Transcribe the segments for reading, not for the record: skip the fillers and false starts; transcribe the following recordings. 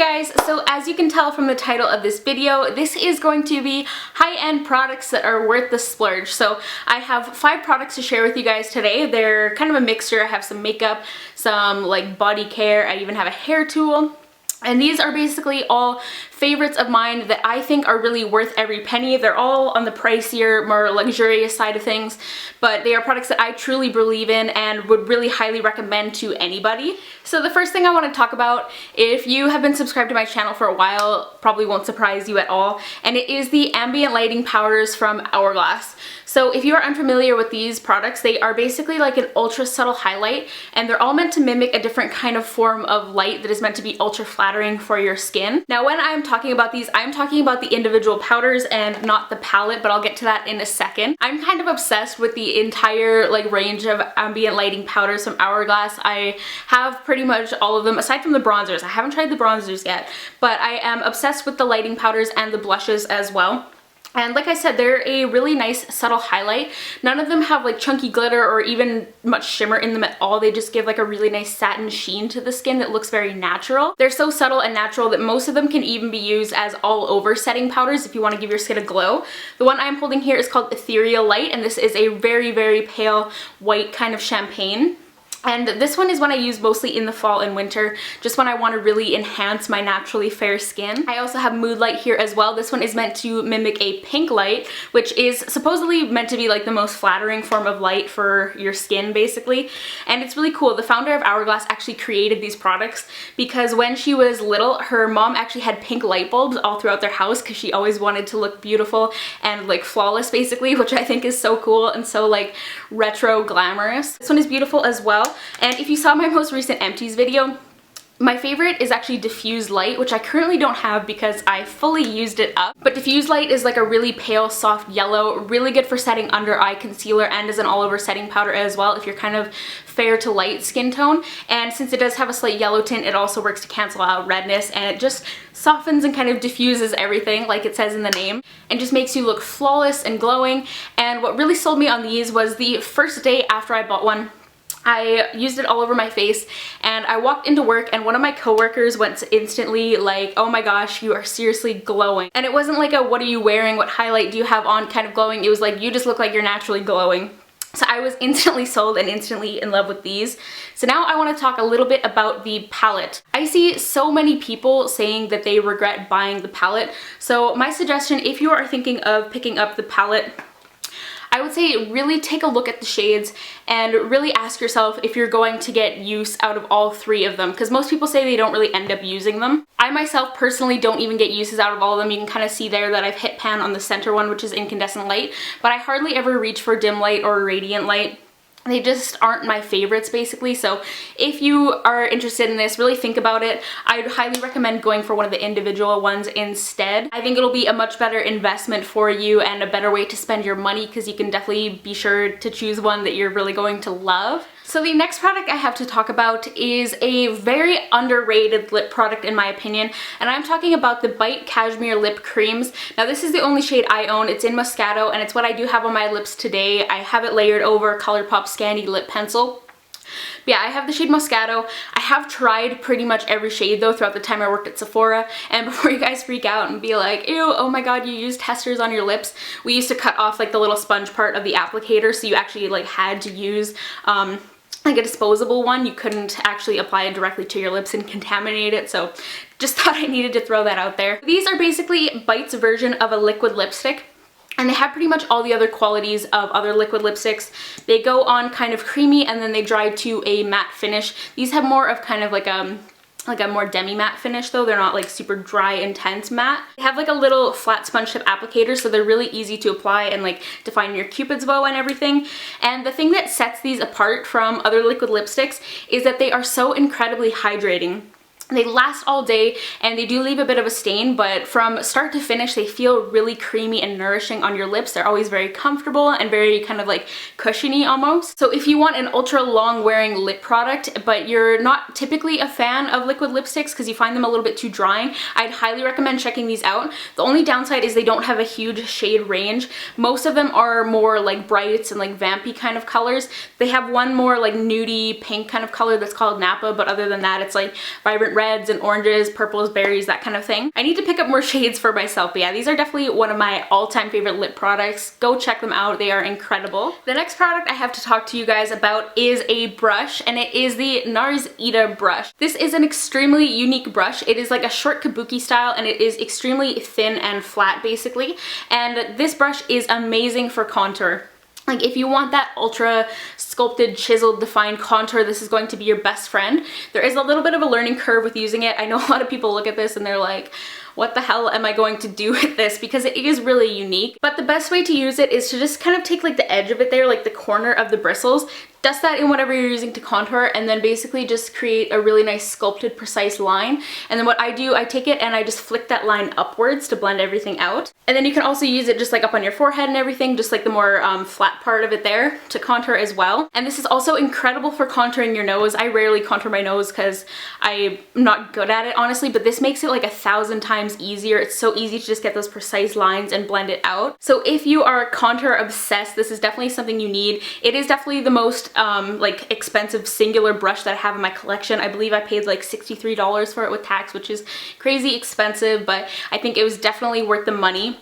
guys, so as you can tell from the title of this video, this is going to be high-end products that are worth the splurge. So I have 5 products to share with you guys today. They're kind of a mixture. I have some makeup, some like body care, I even have a hair tool. And these are basically all favorites of mine that I think are really worth every penny. They're all on the pricier, more luxurious side of things, but they are products that I truly believe in and would really highly recommend to anybody. So the first thing I want to talk about, if you have been subscribed to my channel for a while, probably won't surprise you at all, and it is the ambient lighting powders from Hourglass. So if you are unfamiliar with these products, they are basically like an ultra subtle highlight, and they're all meant to mimic a different kind of form of light that is meant to be ultra flattering for your skin. Now when I'm talking about these, I'm talking about the individual powders and not the palette, but I'll get to that in a second. I'm kind of obsessed with the entire like range of ambient lighting powders from Hourglass. I have pretty much all of them aside from the bronzers. I haven't tried the bronzers yet, but I am obsessed with the lighting powders and the blushes as well. And like I said, they're a really nice subtle highlight. None of them have like chunky glitter or even much shimmer in them at all. They just give like a really nice satin sheen to the skin that looks very natural. They're so subtle and natural that most of them can even be used as all over setting powders if you want to give your skin a glow. The one I'm holding here is called Ethereal Light, and this is a very, very pale white kind of champagne. And this one is one I use mostly in the fall and winter, just when I want to really enhance my naturally fair skin. I also have Mood Light here as well. This one is meant to mimic a pink light, which is supposedly meant to be like the most flattering form of light for your skin basically. And it's really cool. The founder of Hourglass actually created these products because when she was little, her mom actually had pink light bulbs all throughout their house because she always wanted to look beautiful and like flawless basically, which I think is so cool and so like retro glamorous. This one is beautiful as well. And if you saw my most recent empties video, my favorite is actually Diffuse Light, which I currently don't have because I fully used it up. But Diffuse Light is like a really pale, soft yellow, really good for setting under eye concealer and as an all-over setting powder as well if you're kind of fair to light skin tone. And since it does have a slight yellow tint, it also works to cancel out redness, and it just softens and kind of diffuses everything like it says in the name and just makes you look flawless and glowing. And what really sold me on these was the first day after I bought one, I used it all over my face, and I walked into work and one of my coworkers went instantly like, "Oh my gosh, you are seriously glowing." And it wasn't like a "what are you wearing, what highlight do you have on" kind of glowing. It was like, "You just look like you're naturally glowing." So I was instantly sold and instantly in love with these. So now I want to talk a little bit about the palette. I see so many people saying that they regret buying the palette. So my suggestion, if you are thinking of picking up the palette, I would say really take a look at the shades and really ask yourself if you're going to get use out of all 3 of them, because most people say they don't really end up using them. I myself personally don't even get uses out of all of them. You can kind of see there that I've hit pan on the center one, which is incandescent light, but I hardly ever reach for dim light or radiant light. They just aren't my favorites basically. So if you are interested in this, really think about it. I'd highly recommend going for one of the individual ones instead. I think it'll be a much better investment for you and a better way to spend your money, because you can definitely be sure to choose one that you're really going to love. So the next product I have to talk about is a very underrated lip product in my opinion, and I'm talking about the Bite Cashmere Lip Creams. Now this is the only shade I own. It's in Moscato, and it's what I do have on my lips today. I have it layered over Colourpop Scandy lip pencil. But yeah, I have the shade Moscato. I have tried pretty much every shade though throughout the time I worked at Sephora, and before you guys freak out and be like, "Ew, oh my god, you use testers on your lips," we used to cut off like the little sponge part of the applicator, so you actually like had to use like a disposable one. You couldn't actually apply it directly to your lips and contaminate it, so just thought I needed to throw that out there. These are basically Bite's version of a liquid lipstick, and they have pretty much all the other qualities of other liquid lipsticks. They go on kind of creamy and then they dry to a matte finish. These have more of kind of like a more demi-matte finish though. They're not like super dry, intense matte. They have like a little flat sponge tip applicator, so they're really easy to apply and like define your cupid's bow and everything. And the thing that sets these apart from other liquid lipsticks is that they are so incredibly hydrating. They last all day, and they do leave a bit of a stain, but from start to finish they feel really creamy and nourishing on your lips. They're always very comfortable and very kind of like cushiony almost. So if you want an ultra long wearing lip product but you're not typically a fan of liquid lipsticks because you find them a little bit too drying, I'd highly recommend checking these out. The only downside is they don't have a huge shade range. Most of them are more like brights and like vampy kind of colors. They have one more like nudie pink kind of color that's called Napa, but other than that it's like vibrant reds and oranges, purples, berries, that kind of thing. I need to pick up more shades for myself, but yeah, these are definitely one of my all-time favorite lip products. Go check them out. They are incredible. The next product I have to talk to you guys about is a brush, and it is the NARS Ita brush. This is an extremely unique brush. It is like a short kabuki style, and it is extremely thin and flat basically, and this brush is amazing for contour. Like if you want that ultra sculpted, chiseled, defined contour, this is going to be your best friend. There is a little bit of a learning curve with using it. I know a lot of people look at this and they're like, what the hell am I going to do with this? Because it is really unique. But the best way to use it is to just kind of take like the edge of it there, like the corner of the bristles, dust that in whatever you're using to contour, and then basically just create a really nice sculpted, precise line. And then what I do, I take it and I just flick that line upwards to blend everything out. And then you can also use it just like up on your forehead and everything, just like the more flat part of it there to contour as well. And this is also incredible for contouring your nose. I rarely contour my nose because I'm not good at it, honestly, but this makes it like 1,000 times easier. It's so easy to just get those precise lines and blend it out. So if you are contour obsessed, this is definitely something you need. It is definitely the most like expensive singular brush that I have in my collection. I believe I paid like $63 for it with tax, which is crazy expensive, but I think it was definitely worth the money.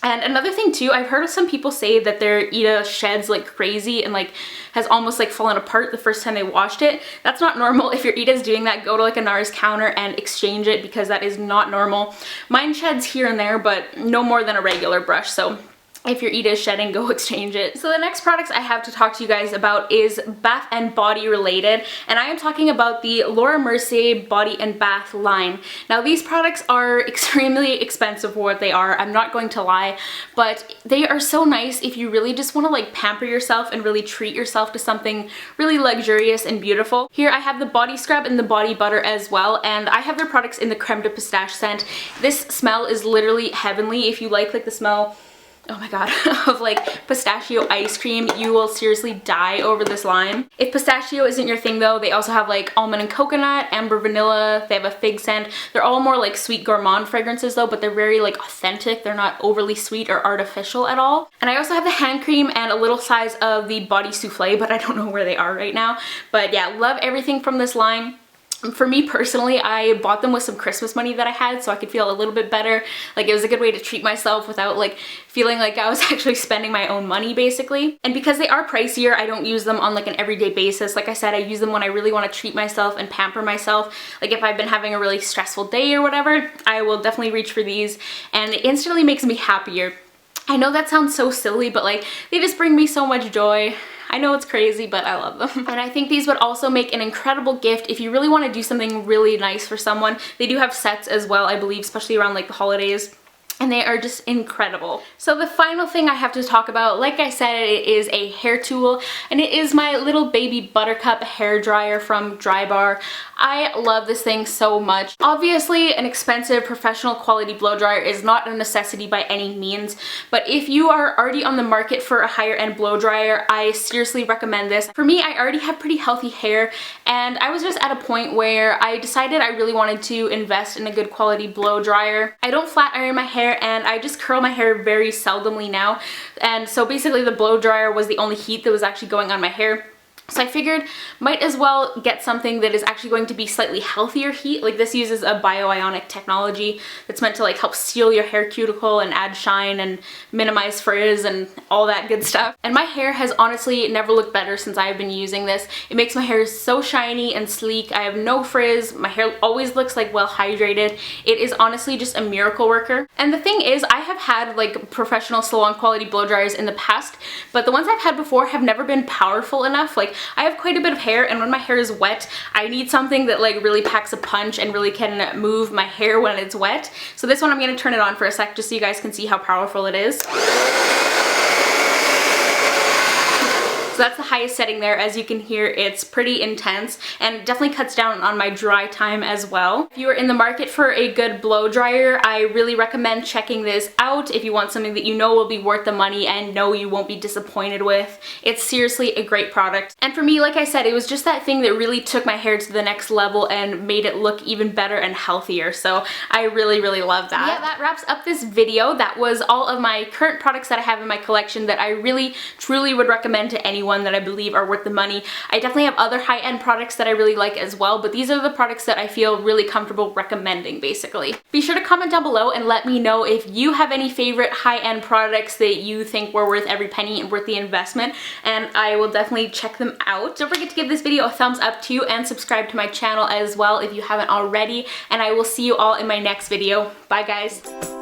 And another thing too, I've heard of some people say that their Ita sheds like crazy and like has almost like fallen apart the first time they washed it. That's not normal. If your Ita is doing that, go to like a NARS counter and exchange it, because that is not normal. Mine sheds here and there, but no more than a regular brush. So if your Ita is shedding, go exchange it. So the next products I have to talk to you guys about is bath and body related, and I am talking about the Laura Mercier Body and Bath line. Now these products are extremely expensive for what they are, I'm not going to lie, but they are so nice if you really just want to like pamper yourself and really treat yourself to something really luxurious and beautiful. Here I have the body scrub and the body butter as well, and I have their products in the creme de pistache scent. This smell is literally heavenly. If you like the smell, oh my god, of like pistachio ice cream, you will seriously die over this line. If pistachio isn't your thing though, they also have like almond and coconut, amber vanilla, they have a fig scent. They're all more like sweet gourmand fragrances though, but they're very like authentic. They're not overly sweet or artificial at all. And I also have the hand cream and a little size of the body souffle, but I don't know where they are right now. But yeah, love everything from this line. For me personally, I bought them with some Christmas money that I had so I could feel a little bit better. Like it was a good way to treat myself without like feeling like I was actually spending my own money basically. And because they are pricier, I don't use them on like an everyday basis. Like I said, I use them when I really want to treat myself and pamper myself. Like if I've been having a really stressful day or whatever, I will definitely reach for these, and it instantly makes me happier. I know that sounds so silly, but like they just bring me so much joy. I know it's crazy, but I love them. And I think these would also make an incredible gift if you really want to do something really nice for someone. They do have sets as well, I believe, especially around like the holidays. And they are just incredible. So the final thing I have to talk about, like I said, it is a hair tool, and it is my little baby buttercup hair dryer from Drybar. I love this thing so much. Obviously, an expensive professional quality blow dryer is not a necessity by any means, but if you are already on the market for a higher end blow dryer, I seriously recommend this. For me, I already have pretty healthy hair, and I was just at a point where I decided I really wanted to invest in a good quality blow dryer. I don't flat iron my hair, and I just curl my hair very seldomly now, and so basically the blow dryer was the only heat that was actually going on my hair. So I figured might as well get something that is actually going to be slightly healthier heat. Like this uses a bioionic technology that's meant to like help seal your hair cuticle and add shine and minimize frizz and all that good stuff. And my hair has honestly never looked better since I've been using this. It makes my hair so shiny and sleek. I have no frizz. My hair always looks like well hydrated. It is honestly just a miracle worker. And the thing is, I have had like professional salon quality blow dryers in the past, but the ones I've had before have never been powerful enough. Like I have quite a bit of hair, and when my hair is wet, I need something that like really packs a punch and really can move my hair when it's wet. So this one, I'm going to turn it on for a sec just so you guys can see how powerful it is. So that's the highest setting there. As you can hear, it's pretty intense and it definitely cuts down on my dry time as well. If you are in the market for a good blow dryer, I really recommend checking this out if you want something that you know will be worth the money and know you won't be disappointed with. It's seriously a great product. And for me, like I said, it was just that thing that really took my hair to the next level and made it look even better and healthier. So I really, really love that. Yeah, that wraps up this video. That was all of my current products that I have in my collection that I really, truly would recommend to anyone. only one that I believe are worth the money. I definitely have other high-end products that I really like as well, but these are the products that I feel really comfortable recommending, basically. Be sure to comment down below and let me know if you have any favorite high-end products that you think were worth every penny and worth the investment, and I will definitely check them out. Don't forget to give this video a thumbs up too, and subscribe to my channel as well if you haven't already, and I will see you all in my next video. Bye guys!